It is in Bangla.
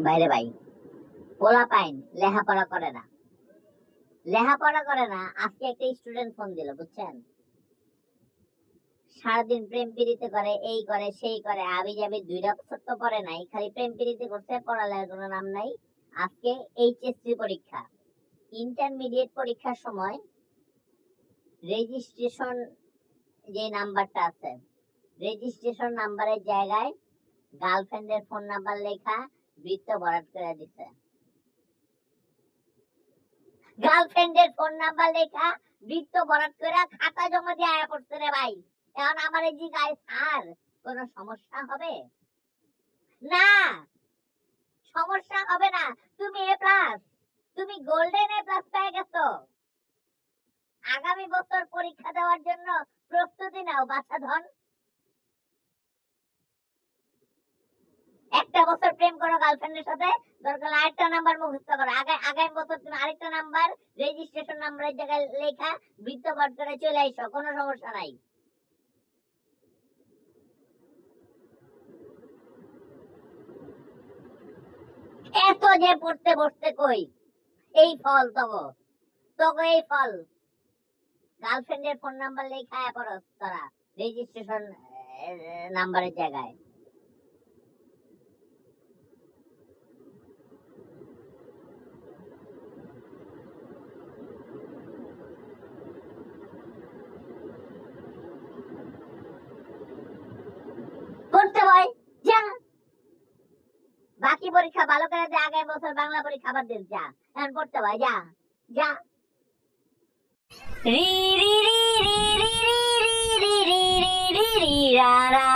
বাইরে ভাই, পোলা পাইন লেখাপড়া করে না, লেখাপড়া করে না। আজকে একটা স্টুডেন্ট ফোন দিল, বুঝছেন, সারাদিন প্রেম প্রীতি করে, এই করে সেই করে, আবি যাবি 2 বছর তো পরে নাই, খালি প্রেম প্রীতি করছে, পড়ালেখার কোনো নাম নাই। আজকে এইচএসসি পরীক্ষা, ইন্টারমিডিয়েট পরীক্ষার সময় রেজিস্ট্রেশন যে নাম্বারটা আছে, রেজিস্ট্রেশন নাম্বারের জায়গায় গার্লফ্রেন্ডের ফোন নাম্বার লেখা বৃত্ত ভরাট করে দিছে। গার্লফ্রেন্ডের ফোন নাম্বার লেখা বৃত্ত ভরাট করে খাতা জমা দিয়ে আয়া পড়ছে রে ভাই। এখন আমার এই গায়ে স্যার কোন সমস্যা হবে না? সমস্যা হবে না। তুমি এ প্লাস, তুমি গোল্ডেন এ প্লাস পেয়ে গেছো। আগামী বছর পরীক্ষা দেওয়ার জন্য প্রস্তুতি নাও বাছা ধন। একটা বছর প্রেম করো গার্লফ্রেন্ডের সাথে, দরকার আরেকটা নাম্বার মুখস্থ করো, আগামী বছর তুমি আরেকটা নাম্বার রেজিস্ট্রেশন নাম্বারের জায়গায় লেখা বৃত্ত ভরাট করে চলে এসো, কোনো সমস্যা নাই। এত যে পড়তে বসতে কই, এই ফল তগো, তগো এই ফল। গার্লফ্রেন্ডের ফোন নাম্বার লেখা পড়স তোরা রেজিস্ট্রেশন নাম্বারের জায়গায়। করতে হয় যা, বাকি পরীক্ষা ভালো করে দে, আগামী বছর বাংলা পরীক্ষা আবার দিস, যা এখন পড়তে হয়, যা যা। রি রি রি রি রি রি রি রি রি রি রি রা রা।